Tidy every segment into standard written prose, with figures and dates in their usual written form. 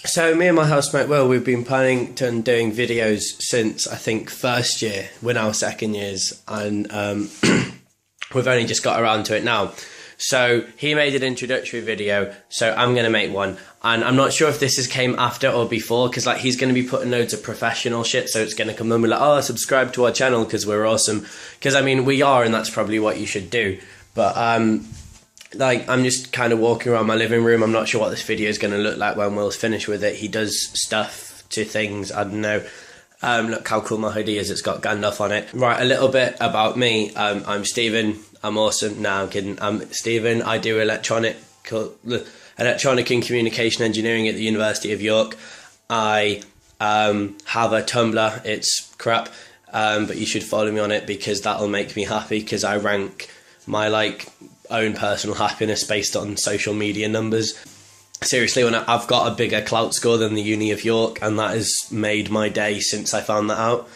So me and my housemate Will, we've been planning on doing videos since I think first year. We're now second years, and we've only just got around to it now. So he made an introductory video, so I'm going to make one. And I'm not sure if this came after or before, because like he's going to be putting loads of professional shit, so it's going to come and be like, oh, subscribe to our channel because we're awesome. Because I mean, we are, and that's probably what you should do. But like, I'm just kind of walking around my living room. I'm not sure what this video is going to look like when Will's finished with it. He does stuff to things, I don't know. Look how cool my hoodie is. It's got Gandalf on it. Right, a little bit about me. I'm Stephen. I'm awesome. No, I'm kidding. I'm Stephen. I do electronic and communication engineering at the University of York. I have a Tumblr. It's crap, but you should follow me on it because that'll make me happy, because I rank my own personal happiness based on social media numbers. Seriously, I've got a bigger clout score than the Uni of York, and that has made my day since I found that out.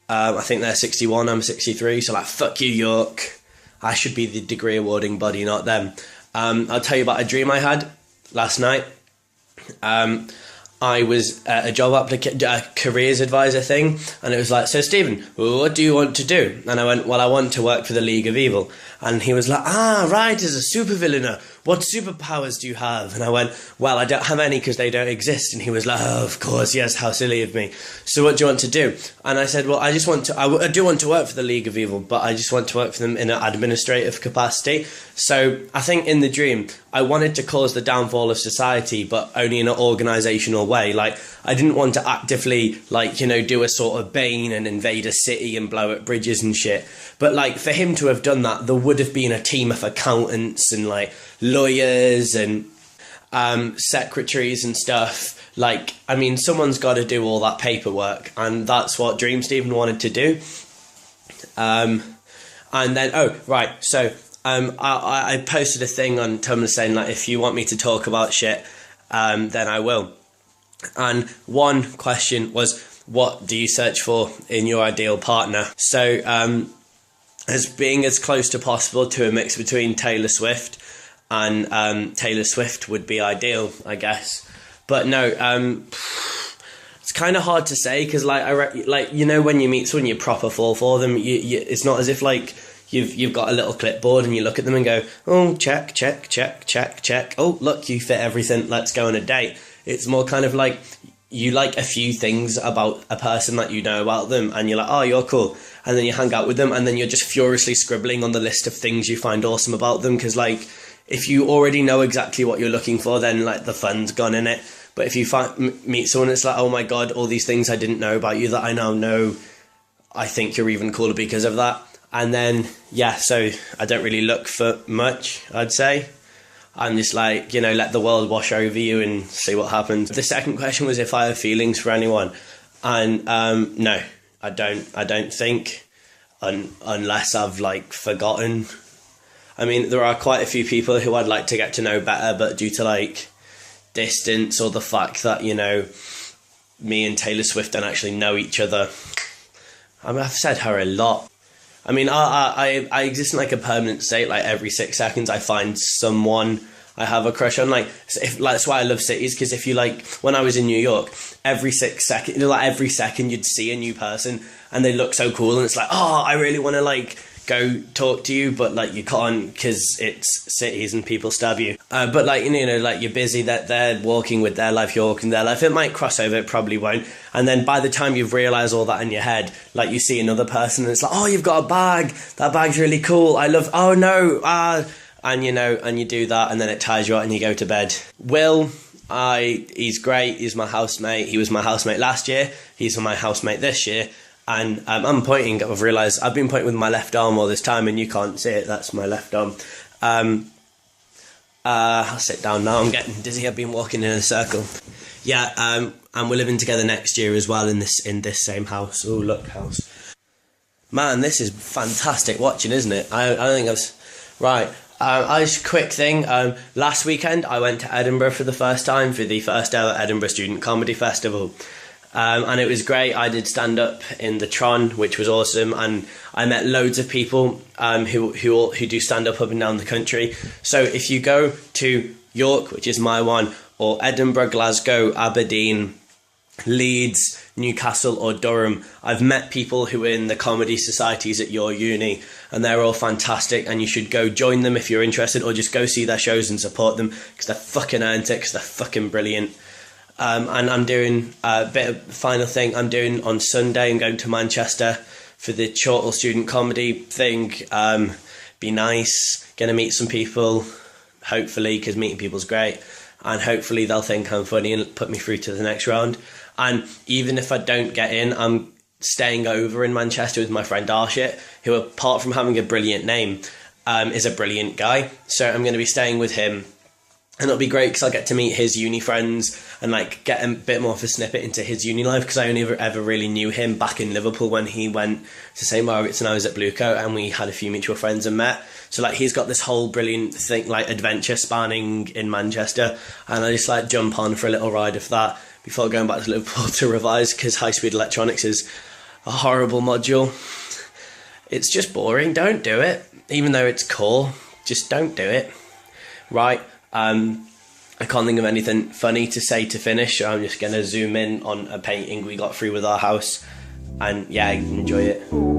I think they're 61, I'm 63, so fuck you, York. I should be the degree awarding body, not them. I'll tell you about a dream I had last night. I was at a job careers advisor thing, and it was like, so Stephen, what do you want to do? And I went, well, I want to work for the League of Evil. And he was like, right, as a supervillain, what superpowers do you have? And I went, well, I don't have any because they don't exist. And he was like, oh, of course, yes, how silly of me. So what do you want to do? And I said, well, I do want to work for the League of Evil, but I just want to work for them in an administrative capacity. So I think in the dream, I wanted to cause the downfall of society, but only in an organisational way. Like, I didn't want to actively, do a sort of Bane and invade a city and blow up bridges and shit. But, for him to have done that, there would have been a team of accountants and, lawyers and secretaries and stuff. Someone's got to do all that paperwork, and that's what Dream Stephen wanted to do. And then, I posted a thing on Tumblr saying, if you want me to talk about shit, then I will. And one question was, what do you search for in your ideal partner? So, as being as close to possible to a mix between Taylor Swift and Taylor Swift would be ideal, I guess. But no, it's kind of hard to say, because when you meet someone, you proper fall for them. It's not as if you've got a little clipboard and you look at them and go, oh, check, check, check, check, check. Oh, look, you fit everything. Let's go on a date. It's more kind of you like a few things about a person that you know about them, and you're like, oh, you're cool. And then you hang out with them, and then you're just furiously scribbling on the list of things you find awesome about them, because if you already know exactly what you're looking for, then the fun's gone in it. But if you meet someone, it's like, oh my god, all these things I didn't know about you that I now know, I think you're even cooler because of that. And then, so I don't really look for much, I'd say. I'm just let the world wash over you and see what happens. The second question was if I have feelings for anyone. And no, I don't think, unless I've forgotten. I mean, there are quite a few people who I'd like to get to know better, but due to distance, or the fact that, me and Taylor Swift don't actually know each other. I mean, I've said her a lot. I mean, I exist in a permanent state. Every 6 seconds I find someone I have a crush on. That's why I love cities, because if you when I was in New York, every 6 seconds, every second you'd see a new person and they look so cool, and it's oh, I really want to go talk to you, but you can't because it's cities and people stab you. But you're busy, that they're walking with their life, you're walking their life. It might cross over, it probably won't. And then by the time you've realised all that in your head, you see another person and it's oh, you've got a bag, that bag's really cool, I love, oh no, and and you do that, and then it tires you out and you go to bed. Will, he's great, he's my housemate, he was my housemate last year, he's my housemate this year. And I'm pointing, I've realised I've been pointing with my left arm all this time and you can't see it, that's my left arm. I'll sit down now, I'm getting dizzy, I've been walking in a circle. Yeah, and we're living together next year as well in this same house. Oh, look, house. Man, this is fantastic watching, isn't it? I don't think right. Quick thing, last weekend I went to Edinburgh for the first time for the first ever Edinburgh Student Comedy Festival. And it was great. I did stand up in the Tron, which was awesome, and I met loads of people who do stand up and down the country. So if you go to York, which is my one, or Edinburgh, Glasgow, Aberdeen, Leeds, Newcastle or Durham. I've met people who are in the comedy societies at your uni, and they're all fantastic, and you should go join them if you're interested, or just go see their shows and support them, because they're fucking earned it, because they're fucking brilliant. And I'm doing a bit of final thing. I'm doing on Sunday, I'm going to Manchester for the Chortle student comedy thing. Be nice, gonna meet some people, hopefully, because meeting people's great, and hopefully they'll think I'm funny and put me through to the next round. And even if I don't get in, I'm staying over in Manchester with my friend Arshit, who, apart from having a brilliant name, is a brilliant guy. So I'm going to be staying with him, and it'll be great because I'll get to meet his uni friends and like get a bit more of a snippet into his uni life, because I only ever really knew him back in Liverpool when he went to St Margaret's and I was at Bluecoat, and we had a few mutual friends and met. So like he's got this whole brilliant thing, like adventure spanning in Manchester, and I just like jump on for a little ride of that before going back to Liverpool to revise, because high speed electronics is a horrible module. It's just boring. Don't do it, even though it's cool. Just don't do it. Right. I can't think of anything funny to say to finish, so I'm just going to zoom in on a painting we got through with our house, and yeah, enjoy it.